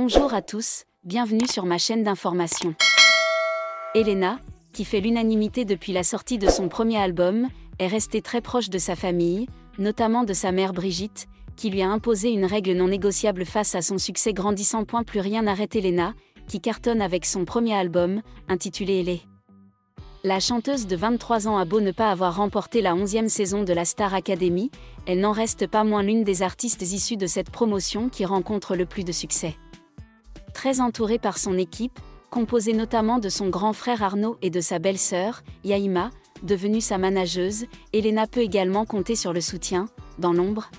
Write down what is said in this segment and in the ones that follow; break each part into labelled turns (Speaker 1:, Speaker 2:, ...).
Speaker 1: Bonjour à tous, bienvenue sur ma chaîne d'information. Elena, qui fait l'unanimité depuis la sortie de son premier album, est restée très proche de sa famille, notamment de sa mère Brigitte, qui lui a imposé une règle non négociable face à son succès grandissant. Plus rien n'arrête Elena, qui cartonne avec son premier album, intitulé Elle. La chanteuse de 23 ans a beau ne pas avoir remporté la 11e saison de la Star Academy, elle n'en reste pas moins l'une des artistes issues de cette promotion qui rencontre le plus de succès. Très entourée par son équipe, composée notamment de son grand frère Arnaud et de sa belle-sœur, Yaïma, devenue sa manageuse, Elena peut également compter sur le soutien, dans l'ombre,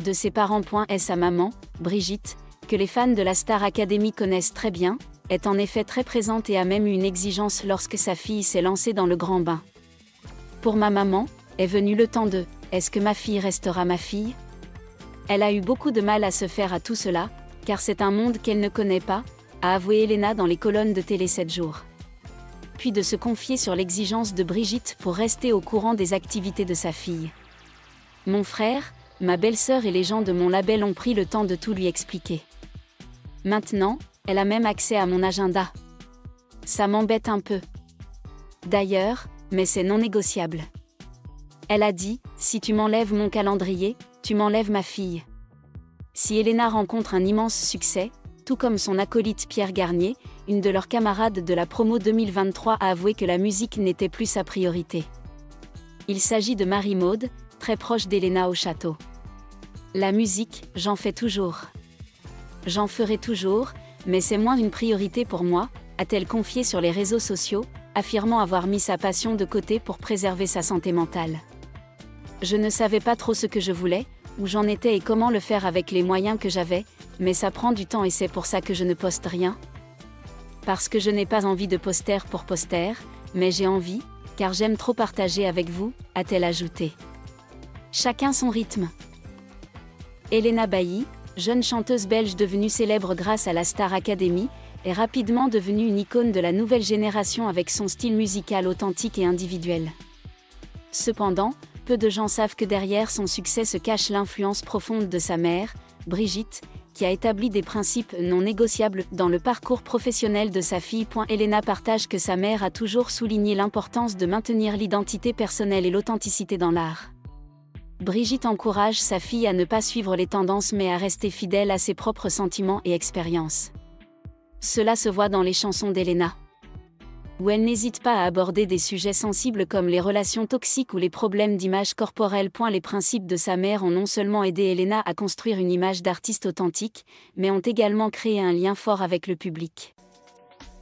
Speaker 1: de ses parents. Et sa maman, Brigitte, que les fans de la Star Academy connaissent très bien, est en effet très présente et a même eu une exigence lorsque sa fille s'est lancée dans le grand bain. Pour ma maman, est venu le temps de « Est-ce que ma fille restera ma fille ?» Elle a eu beaucoup de mal à se faire à tout cela, car c'est un monde qu'elle ne connaît pas, a avoué Elena dans les colonnes de Télé 7 jours. Puis de se confier sur l'exigence de Brigitte pour rester au courant des activités de sa fille. Mon frère, ma belle-sœur et les gens de mon label ont pris le temps de tout lui expliquer. Maintenant, elle a même accès à mon agenda. Ça m'embête un peu. D'ailleurs, mais c'est non négociable. Elle a dit, si tu m'enlèves mon calendrier, tu m'enlèves ma fille. Si Elena rencontre un immense succès, tout comme son acolyte Pierre Garnier, une de leurs camarades de la promo 2023 a avoué que la musique n'était plus sa priorité. Il s'agit de Marie-Maude, très proche d'Elena au château. La musique, j'en fais toujours. J'en ferai toujours, mais c'est moins une priorité pour moi, a-t-elle confié sur les réseaux sociaux, affirmant avoir mis sa passion de côté pour préserver sa santé mentale. Je ne savais pas trop ce que je voulais, où j'en étais et comment le faire avec les moyens que j'avais, mais ça prend du temps et c'est pour ça que je ne poste rien. Parce que je n'ai pas envie de poster pour poster, mais j'ai envie, car j'aime trop partager avec vous, a-t-elle ajouté. Chacun son rythme. Elena Bailly, jeune chanteuse belge devenue célèbre grâce à la Star Academy, est rapidement devenue une icône de la nouvelle génération avec son style musical authentique et individuel. Cependant, peu de gens savent que derrière son succès se cache l'influence profonde de sa mère, Brigitte, qui a établi des principes non négociables dans le parcours professionnel de sa fille. Elena partage que sa mère a toujours souligné l'importance de maintenir l'identité personnelle et l'authenticité dans l'art. Brigitte encourage sa fille à ne pas suivre les tendances mais à rester fidèle à ses propres sentiments et expériences. Cela se voit dans les chansons d'Elena, où elle n'hésite pas à aborder des sujets sensibles comme les relations toxiques ou les problèmes d'image corporelle. Les principes de sa mère ont non seulement aidé Elena à construire une image d'artiste authentique, mais ont également créé un lien fort avec le public.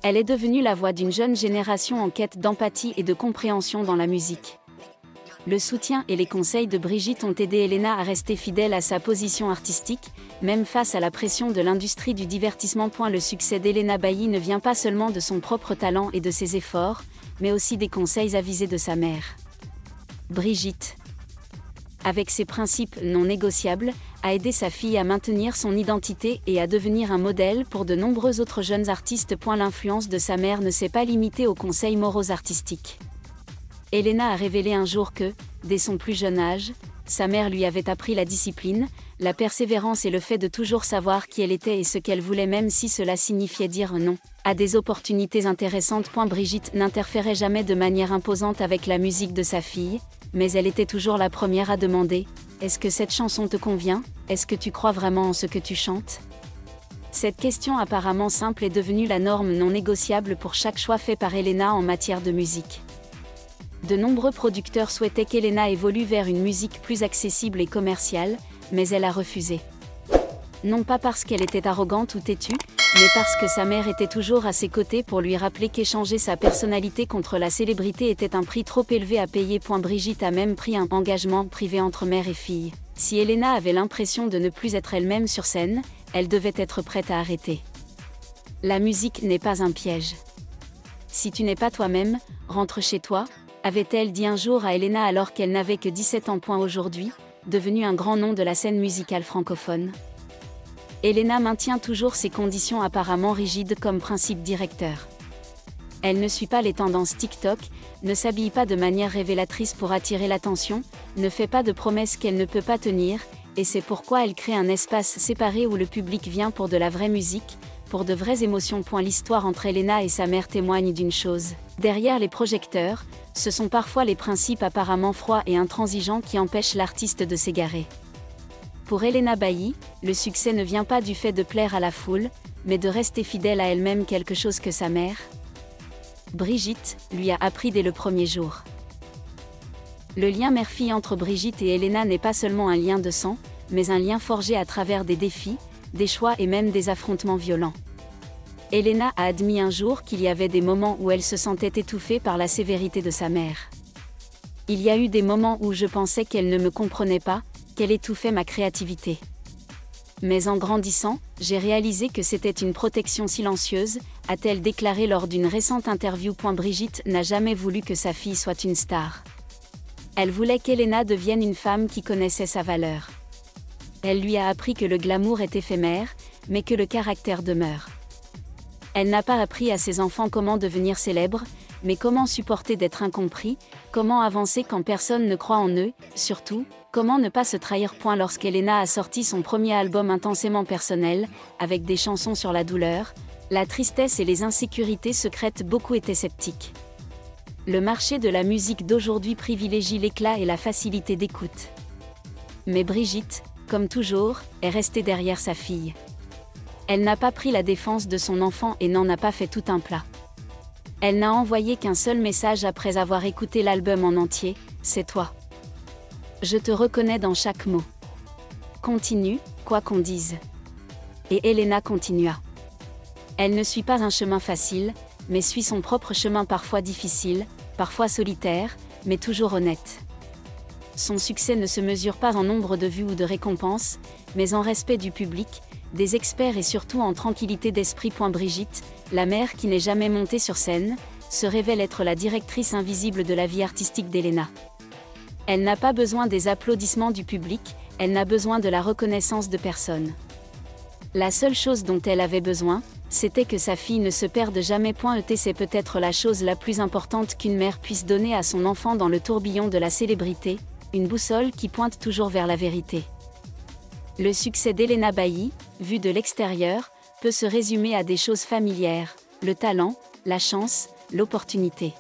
Speaker 1: Elle est devenue la voix d'une jeune génération en quête d'empathie et de compréhension dans la musique. Le soutien et les conseils de Brigitte ont aidé Elena à rester fidèle à sa position artistique, même face à la pression de l'industrie du divertissement. Le succès d'Elena Bailly ne vient pas seulement de son propre talent et de ses efforts, mais aussi des conseils avisés de sa mère. Brigitte, avec ses principes non négociables, a aidé sa fille à maintenir son identité et à devenir un modèle pour de nombreux autres jeunes artistes. L'influence de sa mère ne s'est pas limitée aux conseils moraux artistiques. Elena a révélé un jour que, dès son plus jeune âge, sa mère lui avait appris la discipline, la persévérance et le fait de toujours savoir qui elle était et ce qu'elle voulait même si cela signifiait dire non à des opportunités intéressantes. Brigitte n'interférait jamais de manière imposante avec la musique de sa fille, mais elle était toujours la première à demander « Est-ce que cette chanson te convient ? Est-ce que tu crois vraiment en ce que tu chantes ?» Cette question apparemment simple est devenue la norme non négociable pour chaque choix fait par Elena en matière de musique. De nombreux producteurs souhaitaient qu'Elena évolue vers une musique plus accessible et commerciale, mais elle a refusé. Non pas parce qu'elle était arrogante ou têtue, mais parce que sa mère était toujours à ses côtés pour lui rappeler qu'échanger sa personnalité contre la célébrité était un prix trop élevé à payer. Brigitte a même pris un engagement privé entre mère et fille. Si Elena avait l'impression de ne plus être elle-même sur scène, elle devait être prête à arrêter. La musique n'est pas un piège. Si tu n'es pas toi-même, rentre chez toi, avait-elle dit un jour à Elena alors qu'elle n'avait que 17 ans. Aujourd'hui, devenue un grand nom de la scène musicale francophone. Elena maintient toujours ses conditions apparemment rigides comme principe directeur. Elle ne suit pas les tendances TikTok, ne s'habille pas de manière révélatrice pour attirer l'attention, ne fait pas de promesses qu'elle ne peut pas tenir, et c'est pourquoi elle crée un espace séparé où le public vient pour de la vraie musique, pour de vraies émotions. L'histoire entre Elena et sa mère témoigne d'une chose. Derrière les projecteurs, ce sont parfois les principes apparemment froids et intransigeants qui empêchent l'artiste de s'égarer. Pour Elena Bailly, le succès ne vient pas du fait de plaire à la foule, mais de rester fidèle à elle-même, quelque chose que sa mère, Brigitte, lui a appris dès le premier jour. Le lien mère-fille entre Brigitte et Elena n'est pas seulement un lien de sang, mais un lien forgé à travers des défis, des choix et même des affrontements violents. Elena a admis un jour qu'il y avait des moments où elle se sentait étouffée par la sévérité de sa mère. Il y a eu des moments où je pensais qu'elle ne me comprenait pas, qu'elle étouffait ma créativité. Mais en grandissant, j'ai réalisé que c'était une protection silencieuse, a-t-elle déclaré lors d'une récente interview. Brigitte n'a jamais voulu que sa fille soit une star. Elle voulait qu'Elena devienne une femme qui connaissait sa valeur. Elle lui a appris que le glamour est éphémère, mais que le caractère demeure. Elle n'a pas appris à ses enfants comment devenir célèbres, mais comment supporter d'être incompris, comment avancer quand personne ne croit en eux, surtout, comment ne pas se trahir. Lorsqu'Elena a sorti son premier album intensément personnel, avec des chansons sur la douleur, la tristesse et les insécurités secrètes, beaucoup étaient sceptiques. Le marché de la musique d'aujourd'hui privilégie l'éclat et la facilité d'écoute. Mais Brigitte, comme toujours, est restée derrière sa fille. Elle n'a pas pris la défense de son enfant et n'en a pas fait tout un plat. Elle n'a envoyé qu'un seul message après avoir écouté l'album en entier: c'est toi. Je te reconnais dans chaque mot. Continue, quoi qu'on dise. Et Elena continua. Elle ne suit pas un chemin facile, mais suit son propre chemin, parfois difficile, parfois solitaire, mais toujours honnête. Son succès ne se mesure pas en nombre de vues ou de récompenses, mais en respect du public, des experts et surtout en tranquillité d'esprit. Brigitte, la mère qui n'est jamais montée sur scène, se révèle être la directrice invisible de la vie artistique d'Elena. Elle n'a pas besoin des applaudissements du public, elle n'a besoin de la reconnaissance de personne. La seule chose dont elle avait besoin, c'était que sa fille ne se perde jamais. C'est peut-être la chose la plus importante qu'une mère puisse donner à son enfant dans le tourbillon de la célébrité, une boussole qui pointe toujours vers la vérité. Le succès d'Elena Bailly, vu de l'extérieur, peut se résumer à des choses familières: le talent, la chance, l'opportunité.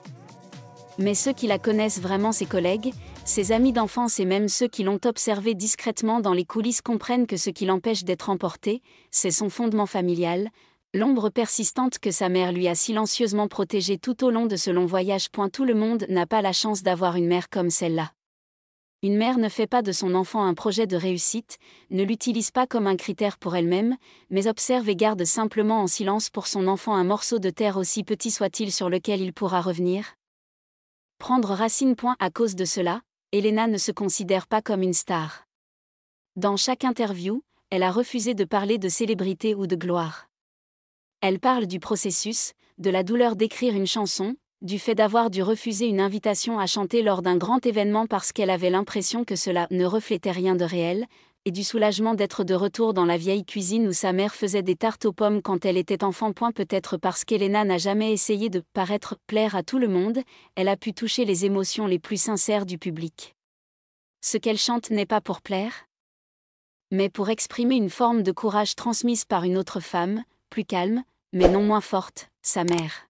Speaker 1: Mais ceux qui la connaissent vraiment, ses collègues, ses amis d'enfance et même ceux qui l'ont observée discrètement dans les coulisses, comprennent que ce qui l'empêche d'être emportée, c'est son fondement familial, l'ombre persistante que sa mère lui a silencieusement protégée tout au long de ce long voyage. Tout le monde n'a pas la chance d'avoir une mère comme celle-là. Une mère ne fait pas de son enfant un projet de réussite, ne l'utilise pas comme un critère pour elle-même, mais observe et garde simplement en silence pour son enfant un morceau de terre, aussi petit soit-il, sur lequel il pourra revenir. Prendre racine. À cause de cela, Elena ne se considère pas comme une star. Dans chaque interview, elle a refusé de parler de célébrité ou de gloire. Elle parle du processus, de la douleur d'écrire une chanson, du fait d'avoir dû refuser une invitation à chanter lors d'un grand événement parce qu'elle avait l'impression que cela ne reflétait rien de réel, et du soulagement d'être de retour dans la vieille cuisine où sa mère faisait des tartes aux pommes quand elle était enfant. Peut-être parce qu'Elena n'a jamais essayé de paraître, plaire à tout le monde, elle a pu toucher les émotions les plus sincères du public. Ce qu'elle chante n'est pas pour plaire, mais pour exprimer une forme de courage transmise par une autre femme, plus calme, mais non moins forte, sa mère.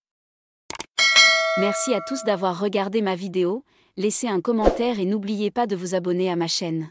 Speaker 1: Merci à tous d'avoir regardé ma vidéo, laissez un commentaire et n'oubliez pas de vous abonner à ma chaîne.